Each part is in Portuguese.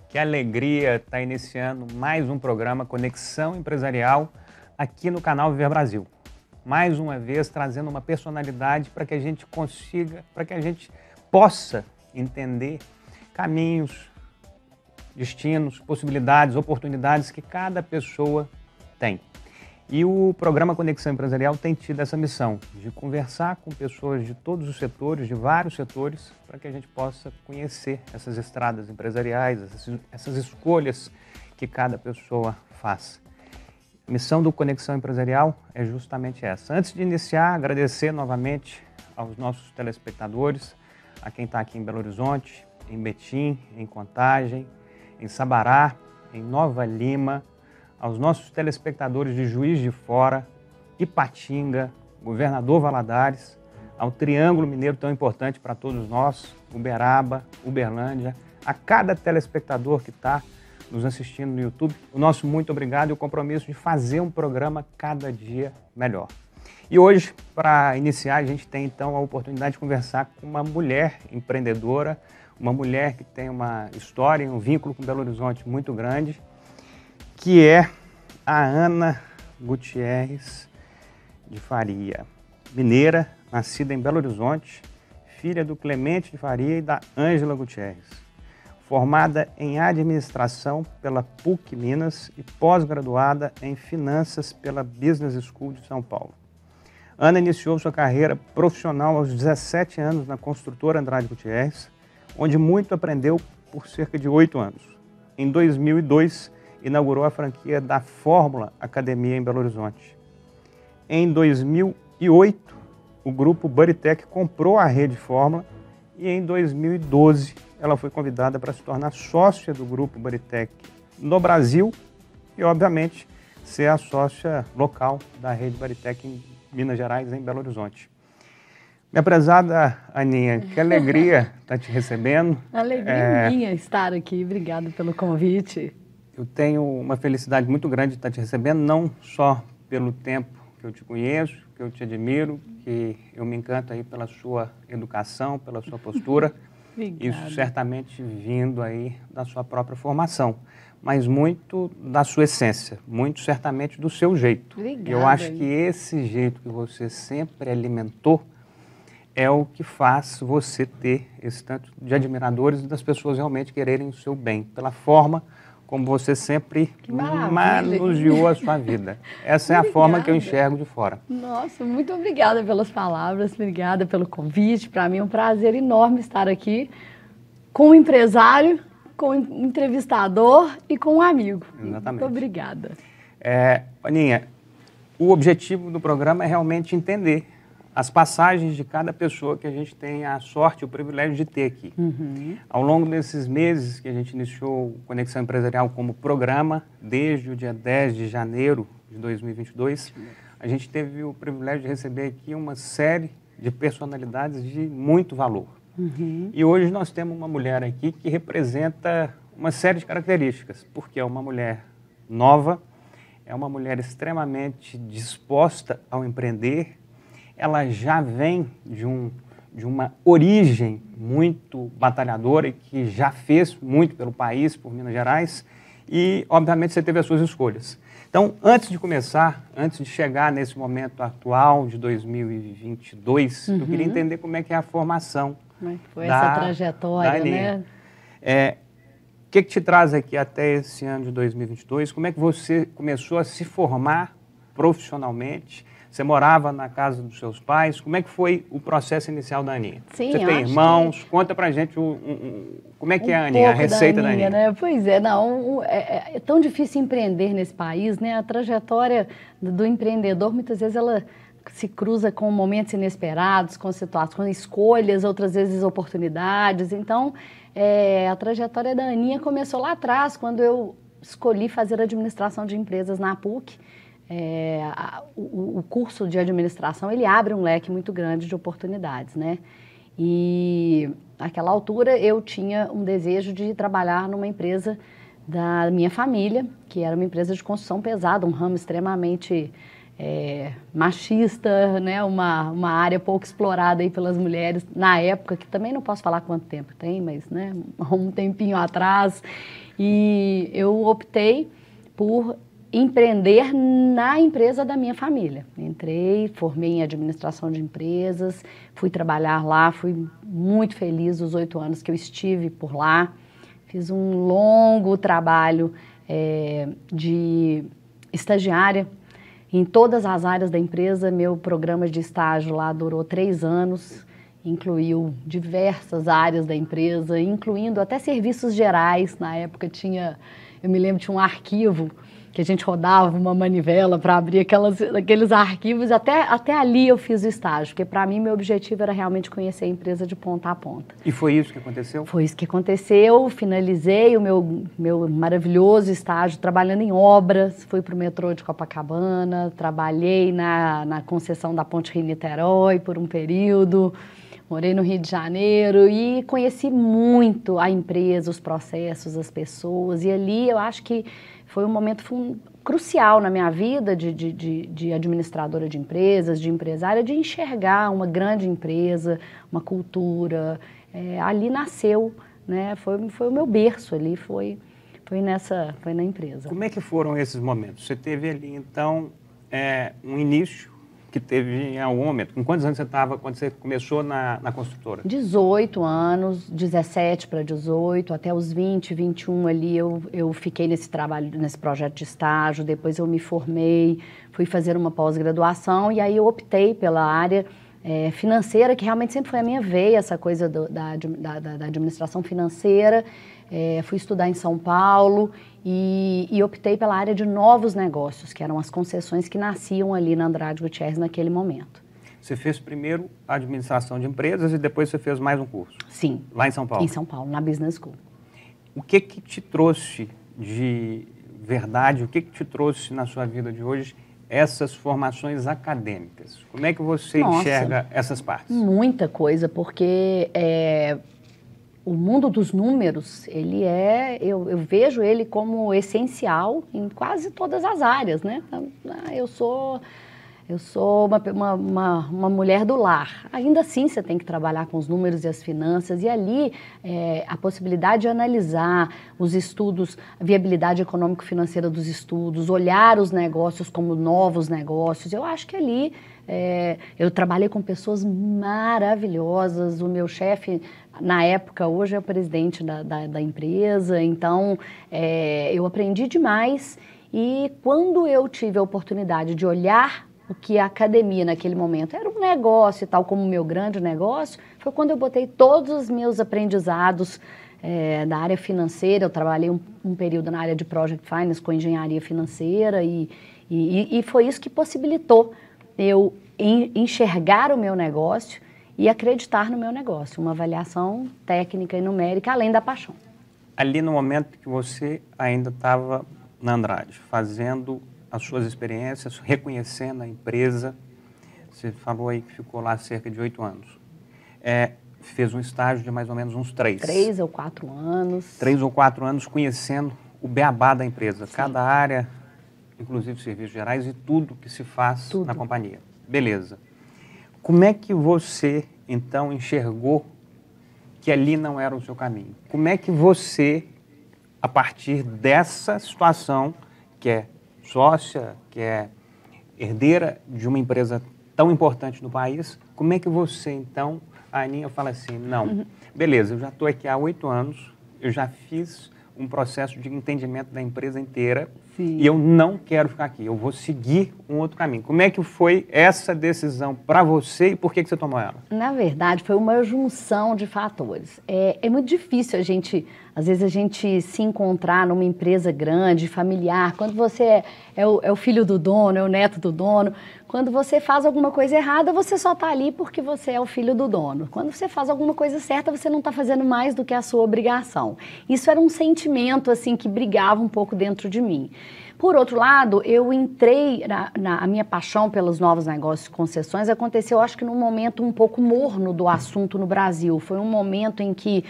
Que alegria estar iniciando mais um programa Conexão Empresarial aqui no canal Viver Brasil. Mais uma vez trazendo uma personalidade para que a gente consiga, para que a gente possa entender caminhos, destinos, possibilidades, oportunidades que cada pessoa tem. E o programa Conexão Empresarial tem tido essa missão de conversar com pessoas de todos os setores, de vários setores, para que a gente possa conhecer essas estradas empresariais, essas escolhas que cada pessoa faz. A missão do Conexão Empresarial é justamente essa. Antes de iniciar, agradecer novamente aos nossos telespectadores, a quem está aqui em Belo Horizonte, em Betim, em Contagem, em Sabará, em Nova Lima, aos nossos telespectadores de Juiz de Fora, Ipatinga, Governador Valadares, ao Triângulo Mineiro tão importante para todos nós, Uberaba, Uberlândia, a cada telespectador que está nos assistindo no YouTube, o nosso muito obrigado e o compromisso de fazer um programa cada dia melhor. E hoje, para iniciar, a gente tem então a oportunidade de conversar com uma mulher empreendedora, uma mulher que tem uma história, um vínculo com Belo Horizonte muito grande, que é a Ana Gutierrez de Faria, mineira, nascida em Belo Horizonte, filha do Clemente de Faria e da Ângela Gutierrez, formada em administração pela PUC Minas e pós-graduada em finanças pela Business School de São Paulo. Ana iniciou sua carreira profissional aos 17 anos na construtora Andrade Gutierrez, onde muito aprendeu por cerca de 8 anos. Em 2002, inaugurou a franquia da Fórmula Academia em Belo Horizonte. Em 2008, o grupo Bodytech comprou a rede Fórmula e em 2012 ela foi convidada para se tornar sócia do grupo Bodytech no Brasil e, obviamente, ser a sócia local da rede Bodytech em Minas Gerais, em Belo Horizonte. Minha prezada Aninha, que alegria estar te recebendo. Alegria minha estar aqui, obrigada pelo convite. Eu tenho uma felicidade muito grande de estar te recebendo, não só pelo tempo que eu te conheço, que eu te admiro, que eu me encanto aí pela sua educação, pela sua postura. Isso certamente vindo aí da sua própria formação, mas muito da sua essência, muito certamente do seu jeito. Obrigada. Eu acho que esse jeito que você sempre alimentou é o que faz você ter esse tanto de admiradores e das pessoas realmente quererem o seu bem, pela forma como você sempre manuseou a sua vida. Essa é a forma que eu enxergo de fora. Nossa, muito obrigada pelas palavras, obrigada pelo convite. Para mim é um prazer enorme estar aqui com um empresário, com um entrevistador e com um amigo. Exatamente. Muito obrigada. Aninha, o objetivo do programa é realmente entender as passagens de cada pessoa que a gente tem a sorte e o privilégio de ter aqui. Ao longo desses meses que a gente iniciou o Conexão Empresarial como programa, desde o dia 10 de janeiro de 2022, a gente teve o privilégio de receber aqui uma série de personalidades de muito valor. E hoje nós temos uma mulher aqui que representa uma série de características, porque é uma mulher nova, é uma mulher extremamente disposta ao empreender. Ela já vem de uma origem muito batalhadora e que já fez muito pelo país, por Minas Gerais, e, obviamente, você teve as suas escolhas. Então, antes de começar, antes de chegar nesse momento atual de 2022, eu queria entender como é que é a formação. Como é que foi essa trajetória, né? O que te traz aqui até esse ano de 2022? Como é que você começou a se formar profissionalmente? Você morava na casa dos seus pais? Como é que foi o processo inicial da Aninha? Sim, você tem irmãos? Conta pra gente como é que é a Aninha, a receita da Aninha. Né? Pois é, não, é tão difícil empreender nesse país, né? A trajetória do empreendedor, muitas vezes ela se cruza com momentos inesperados, com situações, com escolhas, outras vezes oportunidades. Então, a trajetória da Aninha começou lá atrás, quando eu escolhi fazer administração de empresas na PUC. O curso de administração, ele abre um leque muito grande de oportunidades, né? E naquela altura eu tinha um desejo de trabalhar numa empresa da minha família, que era uma empresa de construção pesada, um ramo extremamente machista, né? Uma área pouco explorada aí pelas mulheres na época, que também não posso falar quanto tempo tem, mas né, um tempinho atrás. E eu optei por empreender na empresa da minha família. Entrei, formei em administração de empresas, fui trabalhar lá, fui muito feliz os 8 anos que eu estive por lá. Fiz um longo trabalho de estagiária em todas as áreas da empresa. Meu programa de estágio lá durou 3 anos, incluiu diversas áreas da empresa, incluindo até serviços gerais. Na época eu me lembro, tinha um arquivo que a gente rodava uma manivela para abrir aqueles arquivos. Até ali eu fiz o estágio, porque para mim meu objetivo era realmente conhecer a empresa de ponta a ponta. E foi isso que aconteceu? Foi isso que aconteceu. Finalizei o meu maravilhoso estágio trabalhando em obras. Fui para o metrô de Copacabana, trabalhei na concessão da Ponte Rio-Niterói por um período. Morei no Rio de Janeiro e conheci muito a empresa, os processos, as pessoas. E ali eu acho que foi um momento crucial na minha vida de administradora de empresas, de empresária, de enxergar uma grande empresa, uma cultura. Ali nasceu, né? Foi o meu berço ali, foi na empresa. Como é que foram esses momentos? Você teve ali, então, um início que teve em algum momento. Com quantos anos você estava quando você começou na construtora? 18 anos, 17 para 18, até os 20, 21 ali eu fiquei nesse trabalho, nesse projeto de estágio. Depois eu me formei, fui fazer uma pós-graduação e aí eu optei pela área financeira, que realmente sempre foi a minha veia, essa coisa da administração financeira. Fui estudar em São Paulo e optei pela área de novos negócios, que eram as concessões que nasciam ali na Andrade Gutierrez naquele momento. Você fez primeiro a administração de empresas e depois você fez mais um curso? Sim. Lá em São Paulo? Em São Paulo, na Business School. O que te trouxe de verdade, o que te trouxe na sua vida de hoje essas formações acadêmicas? Como é que você enxerga essas partes? Muita coisa, porque o mundo dos números, eu vejo ele como essencial em quase todas as áreas, né? Eu sou uma mulher do lar. Ainda assim, você tem que trabalhar com os números e as finanças. E ali, a possibilidade de analisar os estudos, a viabilidade econômico-financeira dos estudos, olhar os negócios como novos negócios. Eu acho que ali, eu trabalhei com pessoas maravilhosas. O meu chefe, na época, hoje é o presidente da empresa. Então, eu aprendi demais. E quando eu tive a oportunidade de olhar o que a academia naquele momento era um negócio e tal, como o meu grande negócio, foi quando eu botei todos os meus aprendizados da área financeira. Eu trabalhei um período na área de Project Finance com engenharia financeira e foi isso que possibilitou eu enxergar o meu negócio e acreditar no meu negócio, uma avaliação técnica e numérica, além da paixão. Ali no momento que você ainda estava na Andrade, fazendo as suas experiências, reconhecendo a empresa, você falou aí que ficou lá cerca de 8 anos. Fez um estágio de mais ou menos uns 3. 3 ou 4 anos. 3 ou 4 anos conhecendo o beabá da empresa, Sim. Cada área, inclusive serviços gerais e tudo que se faz na companhia. Beleza. Como é que você, então, enxergou que ali não era o seu caminho? Como é que você, a partir dessa situação, que é sócia, que é herdeira de uma empresa tão importante no país, como é que você, então, a Aninha fala assim, não, beleza, eu já estou aqui há 8 anos, eu já fiz um processo de entendimento da empresa inteira. Sim. E eu não quero ficar aqui, eu vou seguir um outro caminho. Como é que foi essa decisão para você e por que você tomou ela? Na verdade, foi uma junção de fatores. É muito difícil às vezes a gente se encontrar numa empresa grande, familiar, quando você é o filho do dono, é o neto do dono. Quando você faz alguma coisa errada, você só está ali porque você é o filho do dono. Quando você faz alguma coisa certa, você não está fazendo mais do que a sua obrigação. Isso era um sentimento assim que brigava um pouco dentro de mim. Por outro lado, eu entrei, a minha paixão pelos novos negócios e concessões aconteceu, acho que num momento um pouco morno do assunto no Brasil. Foi um momento em que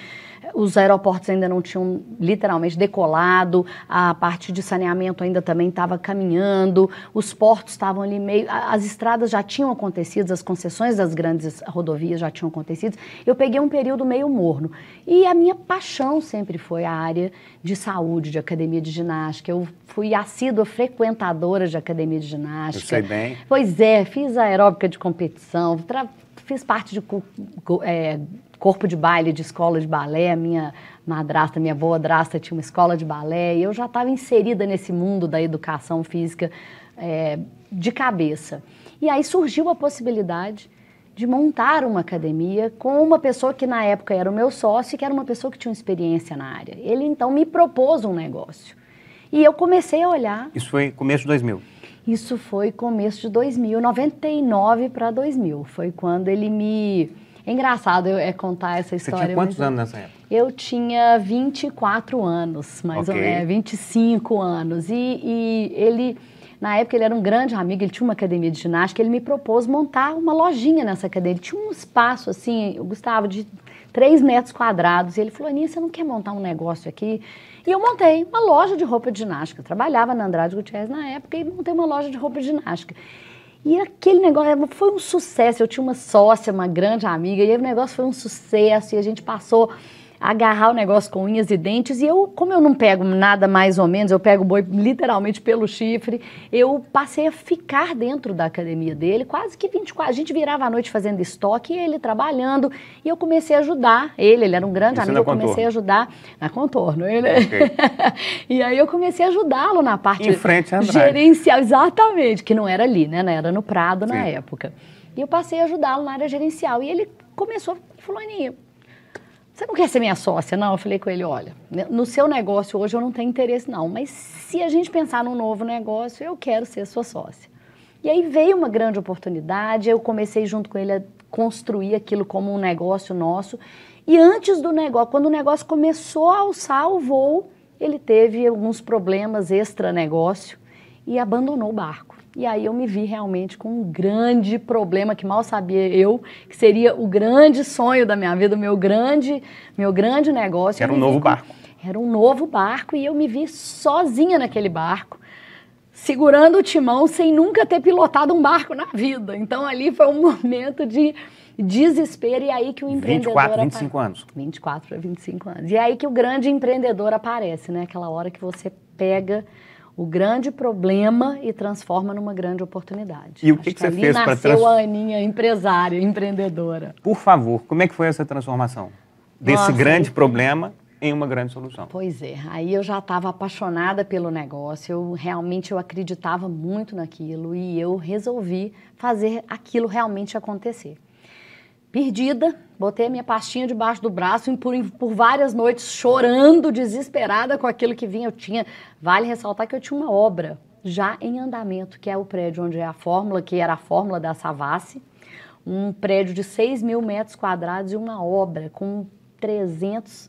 os aeroportos ainda não tinham literalmente decolado, a parte de saneamento ainda também estava caminhando, os portos estavam ali meio... As estradas já tinham acontecido, as concessões das grandes rodovias já tinham acontecido. Eu peguei um período meio morno. E a minha paixão sempre foi a área de saúde, de academia de ginástica. Eu fui assídua frequentadora de academia de ginástica. Eu sei bem. Pois é, fiz aeróbica de competição, fiz parte de corpo de baile de escola de balé. Minha madrasta, minha avó-drasta tinha uma escola de balé e eu já estava inserida nesse mundo da educação física de cabeça. E aí surgiu a possibilidade de montar uma academia com uma pessoa que na época era o meu sócio e que era uma pessoa que tinha uma experiência na área. Ele então me propôs um negócio e eu comecei a olhar. Isso foi começo de 2000? Isso foi começo de 2000, 99 para 2000. Foi quando ele me... É engraçado contar essa história. Você tinha quantos anos nessa época? Eu tinha 24 anos, mais ou menos, 25 anos. E ele, na época, ele era um grande amigo, ele tinha uma academia de ginástica, ele me propôs montar uma lojinha nessa academia. Ele tinha um espaço, assim, Gustavo, de 3 metros quadrados. E ele falou, Aninha, você não quer montar um negócio aqui? E eu montei uma loja de roupa de ginástica. Eu trabalhava na Andrade Gutierrez na época e montei uma loja de roupa de ginástica. E aquele negócio foi um sucesso. Eu tinha uma sócia, uma grande amiga, e aí o negócio foi um sucesso. E a gente passou a agarrar o negócio com unhas e dentes. E eu, como eu não pego nada mais ou menos, eu pego o boi literalmente pelo chifre, eu passei a ficar dentro da academia dele, quase que 24. A gente virava à noite fazendo estoque e ele trabalhando. E eu comecei a ajudar ele era um grande amigo, eu comecei a ajudar na Contorno. Okay. E aí eu comecei a ajudá-lo na parte em frente à gerencial, exatamente, que não era ali, né? Era no Prado na época. E eu passei a ajudá-lo na área gerencial. E ele começou, falou, Aninha, você não quer ser minha sócia? Não, eu falei com ele, olha, no seu negócio hoje eu não tenho interesse não, mas se a gente pensar num novo negócio, eu quero ser sua sócia. E aí veio uma grande oportunidade, eu comecei junto com ele a construir aquilo como um negócio nosso. E antes do negócio, quando o negócio começou a alçar o voo, ele teve alguns problemas extra-negócio e abandonou o barco. E aí eu me vi realmente com um grande problema que mal sabia eu, que seria o grande sonho da minha vida, meu grande negócio. Era um novo barco. Era um novo barco e eu me vi sozinha naquele barco, segurando o timão sem nunca ter pilotado um barco na vida. Então ali foi um momento de desespero e aí que o empreendedor... 24, 25 anos. 24 para 25 anos. E aí que o grande empreendedor aparece, né? Aquela hora que você pega o grande problema e transforma numa grande oportunidade. E o que você fez para nasceu a Aninha empresária, empreendedora. Por favor, como é que foi essa transformação? Desse grande problema em uma grande solução. Pois é, aí eu já estava apaixonada pelo negócio, eu acreditava muito naquilo e eu resolvi fazer aquilo realmente acontecer. Perdida, botei a minha pastinha debaixo do braço e por várias noites chorando, desesperada com aquilo que vinha. Vale ressaltar que eu tinha uma obra já em andamento, que é o prédio onde é a fórmula, que era a fórmula da Savassi, um prédio de 6.000 metros quadrados e uma obra com 300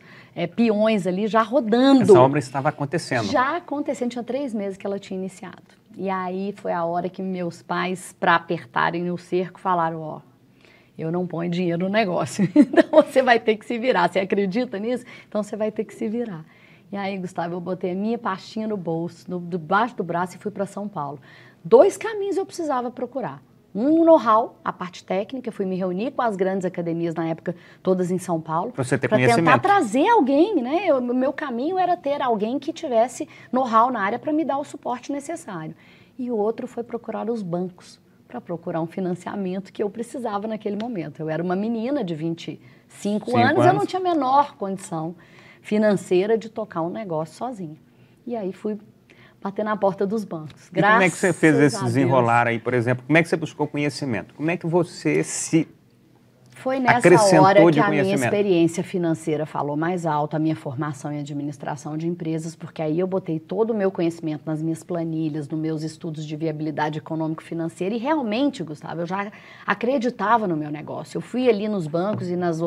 peões ali já rodando. Essa obra estava acontecendo. Já acontecendo, tinha 3 meses que ela tinha iniciado. E aí foi a hora que meus pais, para apertarem o cerco, falaram, ó, eu não ponho dinheiro no negócio, então você vai ter que se virar. Você acredita nisso? Então você vai ter que se virar. E aí, Gustavo, eu botei a minha pastinha no bolso, debaixo do braço e fui para São Paulo. 2 caminhos eu precisava procurar. Um know-how, a parte técnica, fui me reunir com as grandes academias na época, todas em São Paulo. Para você ter conhecimento. Para tentar trazer alguém, né? O meu caminho era ter alguém que tivesse know-how na área para me dar o suporte necessário. E o outro foi procurar os bancos, para procurar um financiamento que eu precisava naquele momento. Eu era uma menina de 25 anos, eu não tinha a menor condição financeira de tocar um negócio sozinha. E aí fui bater na porta dos bancos. E como é que você fez esse desenrolar aí, por exemplo? Como é que você buscou conhecimento? Como é que você se Foi nessa hora que a minha experiência financeira falou mais alto, a minha formação em administração de empresas, porque aí eu botei todo o meu conhecimento nas minhas planilhas, nos meus estudos de viabilidade econômico-financeira e realmente, Gustavo, eu já acreditava no meu negócio. Eu fui ali nos bancos e nas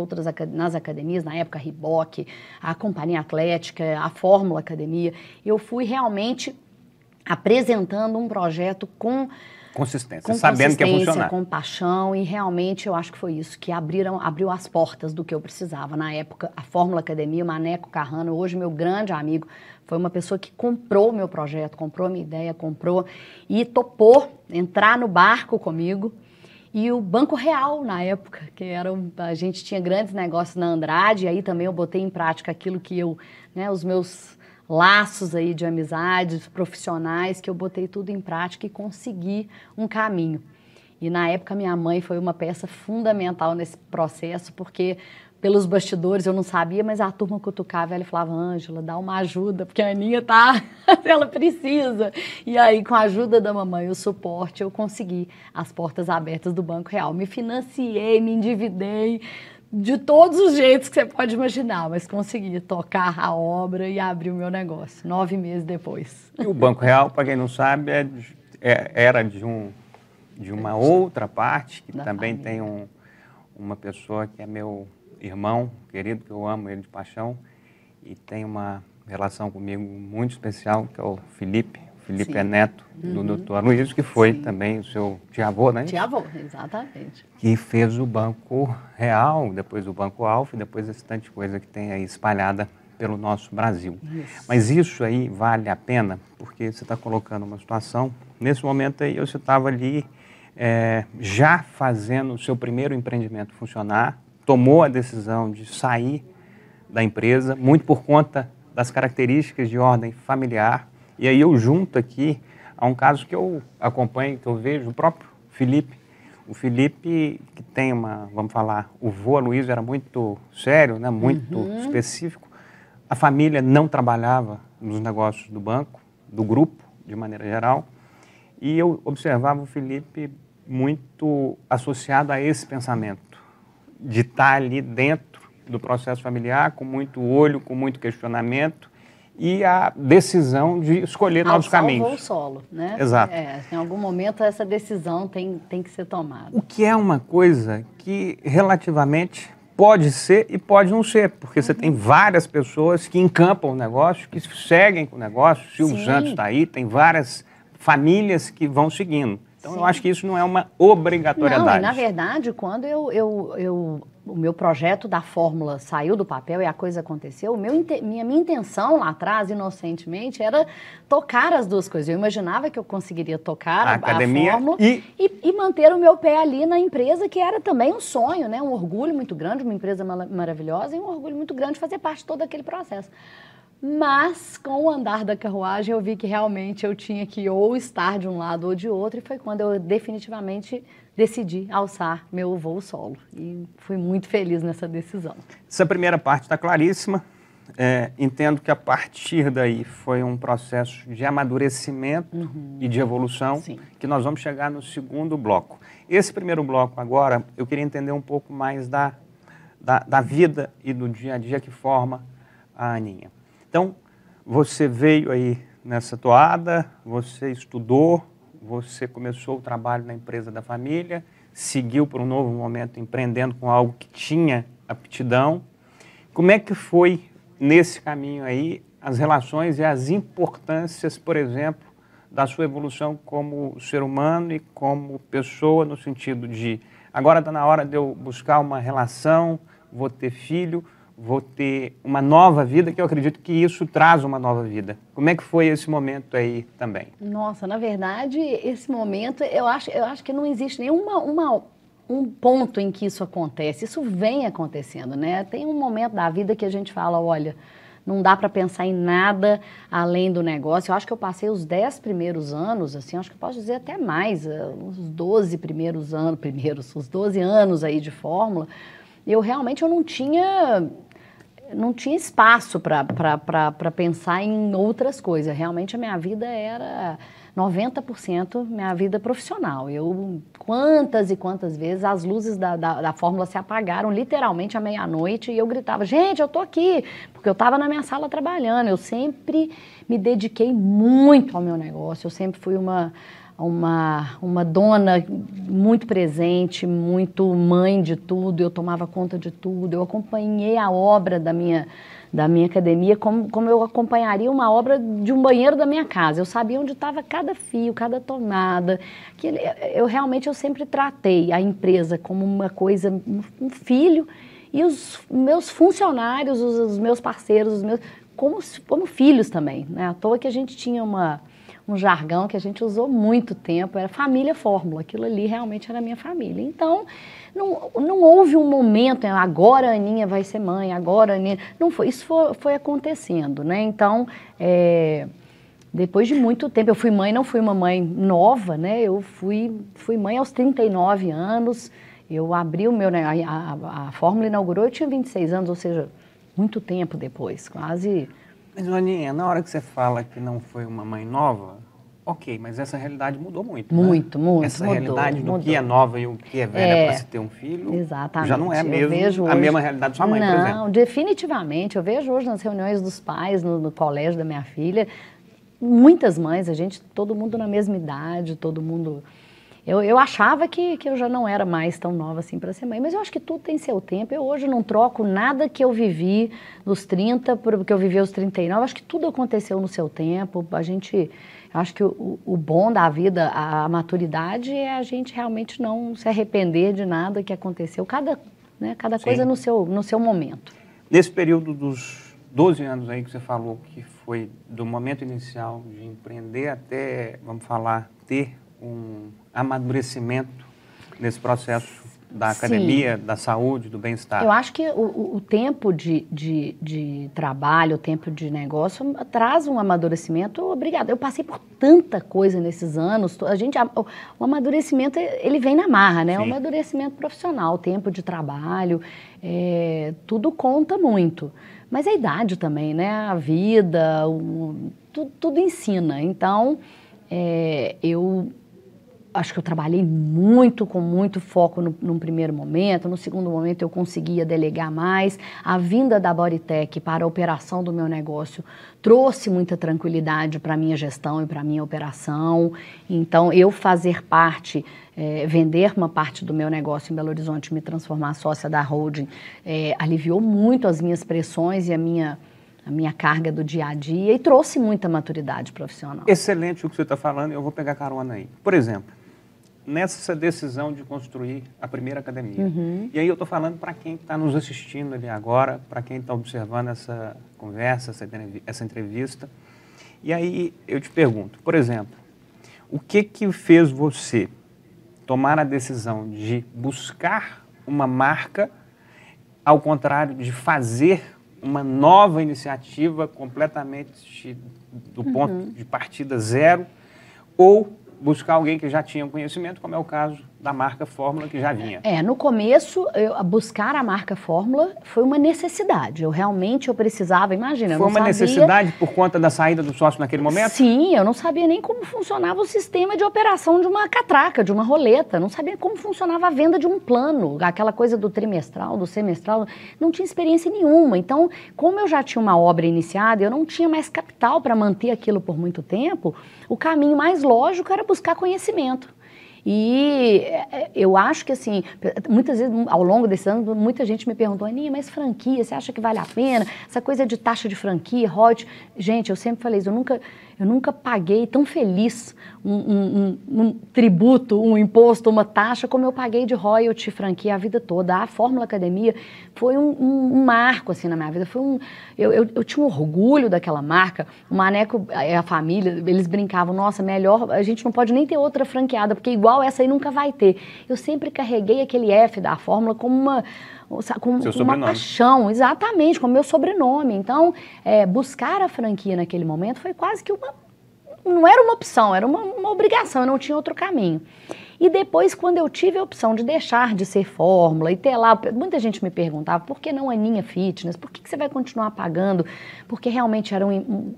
academias, na época a Riboc, a Companhia Atlética, a Fórmula Academia, eu fui realmente apresentando um projeto com consistência, sabendo que ia funcionar. Com paixão, e realmente eu acho que foi isso que abriu as portas do que eu precisava. Na época, a Fórmula Academia, o Maneco Carrano, hoje meu grande amigo, foi uma pessoa que comprou o meu projeto, comprou a minha ideia, comprou e topou entrar no barco comigo. E o Banco Real, na época, que a gente tinha grandes negócios na Andrade, e aí também eu botei em prática aquilo que os meus laços aí de amizades profissionais, que eu botei tudo em prática e consegui um caminho. E na época minha mãe foi uma peça fundamental nesse processo, porque pelos bastidores eu não sabia, mas a turma cutucava ela e falava: Ângela, dá uma ajuda, porque a Aninha ela precisa. E aí, com a ajuda da mamãe e o suporte, eu consegui as portas abertas do Banco Real. Me financiei, me endividei, de todos os jeitos que você pode imaginar, mas consegui tocar a obra e abrir o meu negócio, 9 meses depois. E o Banco Real, para quem não sabe, era de uma outra parte, que da também família. Tem uma pessoa que é meu irmão querido, que eu amo ele de paixão, e tem uma relação comigo muito especial, que é o Felipe. Felipe é neto do Dr. Aloysio, que foi também o seu tia-avô, né? Tia-avô, exatamente. Que fez o Banco Real, depois o Banco Alfa, e depois esse tanto de coisa que tem aí espalhada pelo nosso Brasil. Isso. Mas isso aí vale a pena, porque você está colocando uma situação, nesse momento aí você estava ali já fazendo o seu primeiro empreendimento funcionar, tomou a decisão de sair da empresa, muito por conta das características de ordem familiar. E aí eu junto aqui a um caso que eu acompanho, que eu vejo, o próprio Felipe. O Felipe, que tem vamos falar, o vô Aloysio era muito sério, né, muito específico. A família não trabalhava nos negócios do banco, do grupo, de maneira geral. E eu observava o Felipe muito associado a esse pensamento, de estar ali dentro do processo familiar, com muito olho, com muito questionamento, e a decisão de escolher novos caminhos. Salvou o solo, né? Exato. Em algum momento essa decisão tem que ser tomada. O que é uma coisa que relativamente pode ser e pode não ser, porque você tem várias pessoas que encampam o negócio, que seguem com o negócio. Silvio Santos está aí, tem várias famílias que vão seguindo. Então, eu acho que isso não é uma obrigatoriedade. Não, e na verdade, quando o meu projeto da Fórmula saiu do papel e a coisa aconteceu, minha intenção lá atrás, inocentemente, era tocar as duas coisas. Eu imaginava que eu conseguiria tocar a Fórmula e manter o meu pé ali na empresa, que era também um sonho, né? Um orgulho muito grande, uma empresa maravilhosa, e um orgulho muito grande fazer parte de todo aquele processo. Mas, com o andar da carruagem, eu vi que realmente eu tinha que ou estar de um lado ou de outro, e foi quando eu definitivamente decidi alçar meu voo solo. E fui muito feliz nessa decisão. Essa primeira parte está claríssima. Entendo que a partir daí foi um processo de amadurecimento e de evolução, que nós vamos chegar no segundo bloco. Esse primeiro bloco agora, eu queria entender um pouco mais da vida e do dia a dia que forma a Aninha. Então, você veio aí nessa toada, você estudou, você começou o trabalho na empresa da família, seguiu por um novo momento empreendendo com algo que tinha aptidão. Como é que foi nesse caminho aí as relações e as importâncias, por exemplo, da sua evolução como ser humano e como pessoa, no sentido de agora está na hora de eu buscar uma relação, vou ter filho, vou ter uma nova vida, que eu acredito que isso traz uma nova vida. Como é que foi esse momento aí também? Nossa, na verdade, esse momento, eu acho que não existe um ponto em que isso acontece. Isso vem acontecendo, né? Tem um momento da vida que a gente fala, olha, não dá para pensar em nada além do negócio. Eu acho que eu passei os 10 primeiros anos, assim, acho que eu posso dizer até mais, os 12 primeiros anos, os 12 anos aí de Fórmula, eu realmente não tinha espaço para pensar em outras coisas. Realmente a minha vida era 90% minha vida profissional. Quantas e quantas vezes as luzes da Fórmula se apagaram literalmente à meia-noite e eu gritava, gente, eu tô aqui, porque eu estava na minha sala trabalhando. Eu sempre me dediquei muito ao meu negócio, eu sempre fui uma dona muito presente, muito mãe de tudo, eu tomava conta de tudo, eu acompanhei a obra da minha da minha academia, como eu acompanharia uma obra de um banheiro da minha casa. Eu sabia onde estava cada fio, cada tomada. Eu sempre tratei a empresa como uma coisa, um filho, e os meus funcionários, os meus parceiros, como filhos também, né? À toa que a gente tinha um jargão que a gente usou muito tempo, era família fórmula, aquilo ali realmente era a minha família. Então, não houve um momento, agora a Aninha vai ser mãe, agora a Aninha... Não foi, isso foi acontecendo, né? Então, depois de muito tempo, eu fui mãe, não fui uma mãe nova, né? Eu fui mãe aos 39 anos, eu abri o meu, né? A Fórmula inaugurou, eu tinha 26 anos, ou seja, muito tempo depois, quase... Mas, Aninha, na hora que você fala que não foi uma mãe nova, ok, mas essa realidade mudou muito, muito, né? muito, essa mudou, realidade do mudou. que é nova e o que é velha para se ter um filho, exatamente. Já não é mesmo a mesma realidade da sua mãe, por exemplo. Não, definitivamente. Eu vejo hoje nas reuniões dos pais, no colégio da minha filha, muitas mães, todo mundo na mesma idade, todo mundo... Eu achava que eu já não era mais tão nova assim para ser mãe, mas eu acho que tudo tem seu tempo. Eu hoje não troco nada que eu vivi nos 30 por que eu vivi aos 39. Eu acho que tudo aconteceu no seu tempo. Eu acho que o bom da vida, a maturidade, é a gente realmente não se arrepender de nada que aconteceu. Cada coisa no seu momento. Nesse período dos 12 anos aí que você falou, que foi do momento inicial de empreender até, vamos falar, ter um amadurecimento nesse processo da academia, da saúde, do bem-estar. Eu acho que o tempo de trabalho, o tempo de negócio traz um amadurecimento. Obrigada. Eu passei por tanta coisa nesses anos. O amadurecimento, ele vem na marra, né? Sim. O amadurecimento profissional, o tempo de trabalho, tudo conta muito. Mas a idade também, né? A vida, tudo ensina. Então, eu acho que eu trabalhei com muito foco num primeiro momento. No segundo momento eu conseguia delegar mais. A vinda da Bodytech para a operação do meu negócio trouxe muita tranquilidade para a minha gestão e para a minha operação. Então, eu fazer parte, vender uma parte do meu negócio em Belo Horizonte, me transformar sócia da holding, aliviou muito as minhas pressões e a minha carga do dia a dia e trouxe muita maturidade profissional. Excelente o que você está falando, eu vou pegar carona aí. Por exemplo, nessa decisão de construir a primeira academia. Uhum. E aí eu estou falando para quem está nos assistindo ali agora, para quem está observando essa conversa, essa entrevista. E aí eu te pergunto, por exemplo, o que fez você tomar a decisão de buscar uma marca, ao contrário de fazer uma nova iniciativa completamente do ponto de partida zero, ou buscar alguém que já tinha um conhecimento, como é o caso da marca Fórmula, que já vinha? No começo, buscar a marca Fórmula foi uma necessidade. Eu precisava, imagina, Foi uma necessidade por conta da saída do sócio naquele momento? Sim, eu não sabia nem como funcionava o sistema de operação de uma catraca, de uma roleta. Não sabia como funcionava a venda de um plano, aquela coisa do trimestral, do semestral. Não tinha experiência nenhuma. Então, como eu já tinha uma obra iniciada, eu não tinha mais capital para manter aquilo por muito tempo, o caminho mais lógico era buscar conhecimento. E eu acho que, assim, muitas vezes, ao longo desses anos, muita gente me perguntou, Aninha, mas franquia, você acha que vale a pena? Essa coisa de taxa de franquia, royalties. Gente, eu sempre falei isso, eu nunca paguei tão feliz um tributo, um imposto, uma taxa, como eu paguei de royalty franquia a vida toda. A Fórmula Academia foi um marco, assim, na minha vida. Eu tinha um orgulho daquela marca. O Maneco, a família, eles brincavam, nossa, melhor, a gente não pode nem ter outra franqueada, porque igual essa aí nunca vai ter. Eu sempre carreguei aquele F da Fórmula como uma paixão, exatamente, como meu sobrenome. Então, buscar a franquia naquele momento foi quase que não era uma opção, era uma obrigação, eu não tinha outro caminho. E depois, quando eu tive a opção de deixar de ser Fórmula e ter lá, muita gente me perguntava, por que não Aninha Fitness? Por que você vai continuar pagando? Porque realmente era um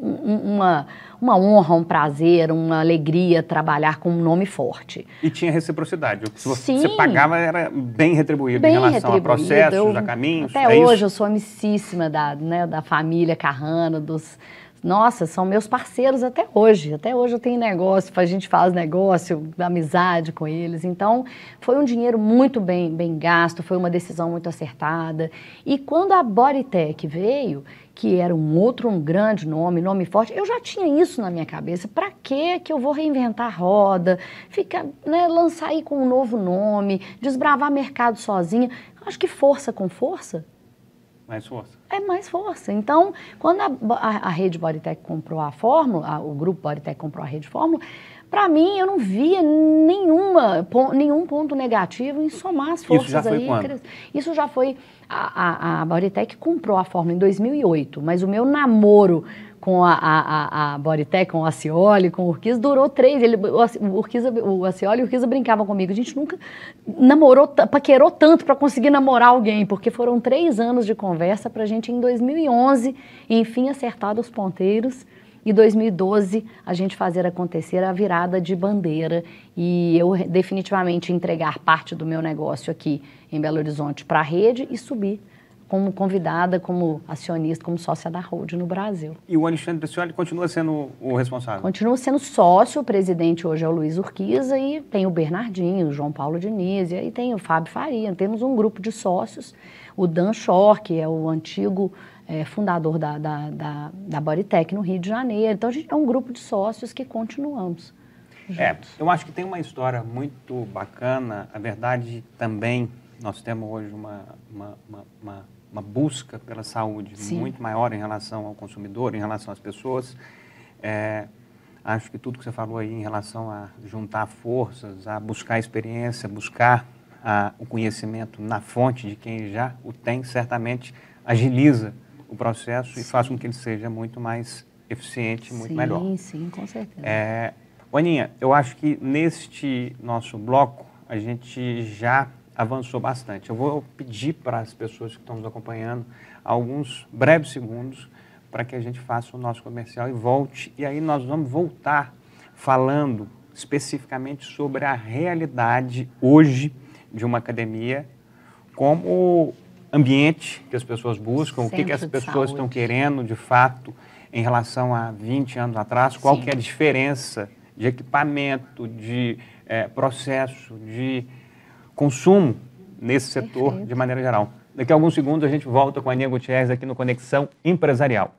uma honra, um prazer, uma alegria trabalhar com um nome forte. E tinha reciprocidade. Se Sim, você pagava, era bem retribuído bem em relação retribuído. a processos, a caminhos. Até hoje eu sou amicíssima da família Carrano, Nossa, são meus parceiros até hoje. Até hoje eu tenho negócio, a gente faz negócio, amizade com eles. Então, foi um dinheiro muito bem gasto, foi uma decisão muito acertada. E quando a Bodytech veio, que era um grande nome forte, eu já tinha isso na minha cabeça. Para que eu vou reinventar a roda, lançar aí com um novo nome, desbravar mercado sozinha? Acho que força com força. Mais força. É mais força. Então, quando a rede Bodytech comprou a Fórmula, o grupo Bodytech comprou a rede Fórmula, para mim, eu não via nenhum ponto negativo em somar as forças. Isso já foi quando? Isso já foi... A Bodytech comprou a Fórmula em 2008, mas o meu namoro com a Bodytech, com o Acioli, com o Urquiza, durou 3. O Acioli e o Urquiza brincavam comigo. A gente nunca paquerou tanto para conseguir namorar alguém, porque foram 3 anos de conversa para a gente, em 2011, enfim, acertar os ponteiros. E 2012, a gente fazer acontecer a virada de bandeira e eu definitivamente entregar parte do meu negócio aqui em Belo Horizonte para a rede e subir como convidada, como acionista, como sócia da Hold no Brasil. E o Alexandre Preccioli continua sendo o responsável? Continua sendo sócio, o presidente hoje é o Luiz Urquiza e tem o Bernardinho, o João Paulo Diniz, e aí tem o Fábio Faria. Temos um grupo de sócios, o Dan Schor, que é o antigo fundador da Bodytech no Rio de Janeiro. Então, a gente é um grupo de sócios que continuamos juntos. Eu acho que tem uma história muito bacana. A verdade também, nós temos hoje uma busca pela saúde Sim. muito maior em relação ao consumidor, em relação às pessoas. Acho que tudo que você falou aí em relação a juntar forças, a buscar experiência, buscar o conhecimento na fonte de quem já o tem, certamente agiliza o processo. Sim. E faz com que ele seja muito mais eficiente, muito melhor. Sim, com certeza. Aninha, eu acho que neste nosso bloco a gente já avançou bastante. Eu vou pedir para as pessoas que estão nos acompanhando alguns breves segundos para que a gente faça o nosso comercial e volte. E aí nós vamos voltar falando especificamente sobre a realidade hoje de uma academia, como ambiente que as pessoas buscam, o que as pessoas estão querendo de fato em relação a 20 anos atrás, qual que é a diferença de equipamento, de processo, de consumo nesse setor de maneira geral. Daqui a alguns segundos a gente volta com a Aninha Gutierrez aqui no Conexão Empresarial.